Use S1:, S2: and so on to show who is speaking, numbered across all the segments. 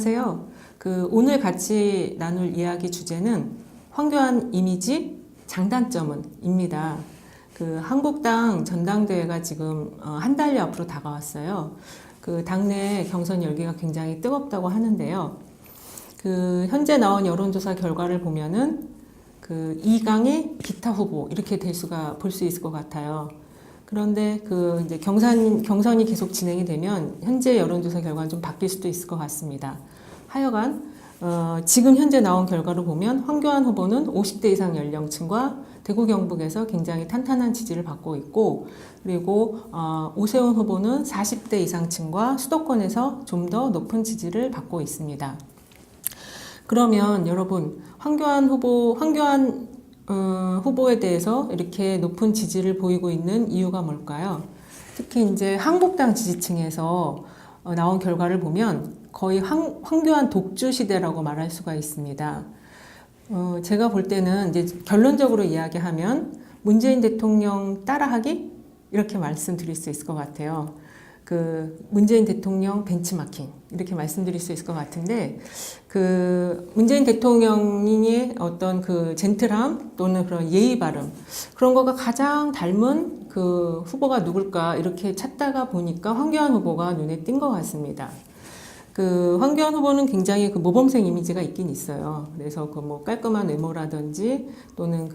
S1: 안녕하세요. 오늘 같이 나눌 이야기 주제는 황교안 이미지 장단점은입니다. 한국당 전당대회가 지금 한 달여 앞으로 다가왔어요. 당내 경선 열기가 굉장히 뜨겁다고 하는데요. 현재 나온 여론조사 결과를 보면은 2강의 기타 후보 이렇게 볼 수 있을 것 같아요. 그런데 이제 경선이 계속 진행이 되면 현재 여론조사 결과는 좀 바뀔 수도 있을 것 같습니다. 하여간 지금 현재 나온 결과를 보면 황교안 후보는 50대 이상 연령층과 대구 경북에서 굉장히 탄탄한 지지를 받고 있고, 그리고 오세훈 후보는 40대 이상층과 수도권에서 좀 더 높은 지지를 받고 있습니다. 그러면 여러분, 황교안 후보에 대해서 이렇게 높은 지지를 보이고 있는 이유가 뭘까요? 특히 이제 한국당 지지층에서 나온 결과를 보면 거의 황교안 독주 시대라고 말할 수가 있습니다. 제가 볼 때는 이제 결론적으로 이야기하면 문재인 대통령 따라하기? 이렇게 말씀드릴 수 있을 것 같아요. 문재인 대통령 벤치마킹 이렇게 말씀드릴 수 있을 것 같은데, 문재인 대통령의 어떤 젠틀함 또는 그런 예의 바름, 그런 거가 가장 닮은 후보가 누굴까 이렇게 찾다가 보니까 황교안 후보가 눈에 띈 것 같습니다. 황교안 후보는 굉장히 모범생 이미지가 있긴 있어요. 그래서 깔끔한 외모라든지 또는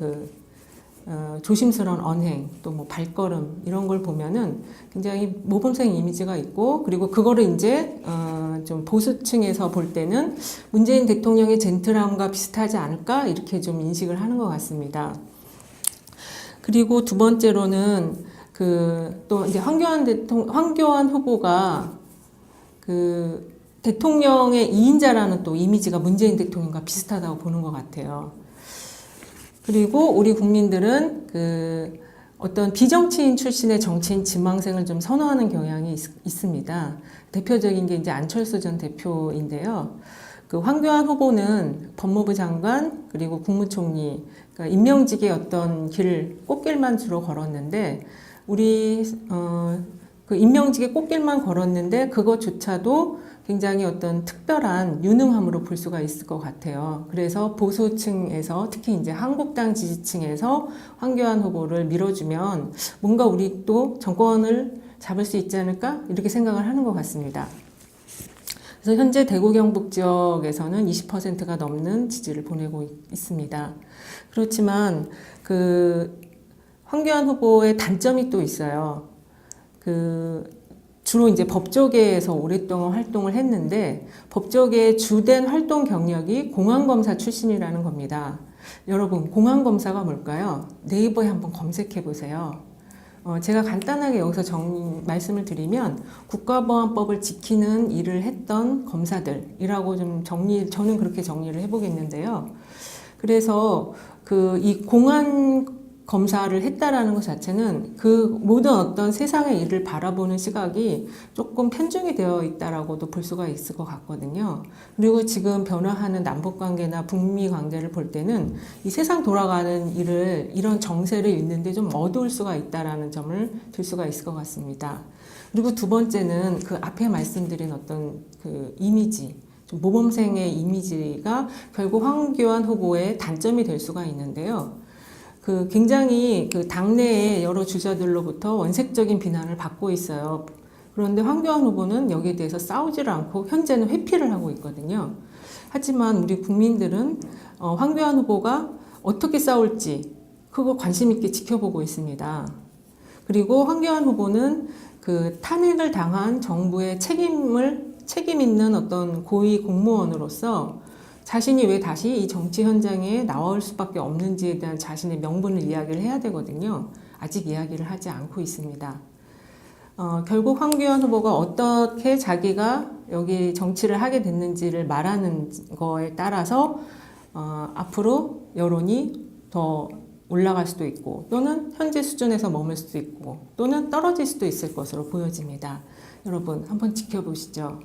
S1: 조심스러운 언행, 또 발걸음 이런 걸 보면은 굉장히 모범생 이미지가 있고, 그리고 그거를 이제 좀 보수층에서 볼 때는 문재인 대통령의 젠틀함과 비슷하지 않을까 이렇게 좀 인식을 하는 것 같습니다. 그리고 두 번째로는 또 이제 황교안 후보가 대통령의 2인자라는 또 이미지가 문재인 대통령과 비슷하다고 보는 것 같아요. 그리고 우리 국민들은 어떤 비정치인 출신의 정치인 지망생을 좀 선호하는 경향이 있습니다. 대표적인 게 이제 안철수 전 대표인데요. 황교안 후보는 법무부 장관 그리고 국무총리, 그러니까 임명직의 어떤 꽃길만 주로 걸었는데, 임명직의 꽃길만 걸었는데 그것조차도 굉장히 어떤 특별한 유능함으로 볼 수가 있을 것 같아요. 그래서 보수층에서, 특히 이제 한국당 지지층에서 황교안 후보를 밀어주면 뭔가 우리 또 정권을 잡을 수 있지 않을까 이렇게 생각을 하는 것 같습니다. 그래서 현재 대구 경북 지역에서는 20%가 넘는 지지를 보내고 있습니다. 그렇지만 황교안 후보의 단점이 또 있어요. 주로 이제 법조계에서 오랫동안 활동을 했는데, 법조계의 주된 활동 경력이 공안검사 출신이라는 겁니다. 여러분, 공안검사가 뭘까요? 네이버에 한번 검색해 보세요. 제가 간단하게 여기서 말씀을 드리면, 국가보안법을 지키는 일을 했던 검사들이라고 저는 그렇게 정리를 해보겠는데요. 그래서 이 공안 검사를 했다라는 것 자체는 모든 어떤 세상의 일을 바라보는 시각이 조금 편중이 되어 있다라고도 볼 수가 있을 것 같거든요. 그리고 지금 변화하는 남북관계나 북미 관계를 볼 때는 이 세상 돌아가는 이런 정세를 읽는데 좀 어두울 수가 있다라는 점을 들 수가 있을 것 같습니다. 그리고 두 번째는 앞에 말씀드린 어떤 이미지, 좀 모범생의 이미지가 결국 황교안 후보의 단점이 될 수가 있는데요. 굉장히 당내의 여러 주자들로부터 원색적인 비난을 받고 있어요. 그런데 황교안 후보는 여기에 대해서 싸우지를 않고 현재는 회피를 하고 있거든요. 하지만 우리 국민들은 황교안 후보가 어떻게 싸울지 그거 관심 있게 지켜보고 있습니다. 그리고 황교안 후보는 탄핵을 당한 정부의 책임 있는 어떤 고위 공무원으로서 자신이 왜 다시 이 정치 현장에 나올 수밖에 없는지에 대한 자신의 명분을 이야기를 해야 되거든요. 아직 이야기를 하지 않고 있습니다. 결국 황교안 후보가 어떻게 자기가 여기 정치를 하게 됐는지를 말하는 거에 따라서 앞으로 여론이 더 올라갈 수도 있고, 또는 현재 수준에서 머물 수도 있고, 또는 떨어질 수도 있을 것으로 보여집니다. 여러분, 한번 지켜보시죠.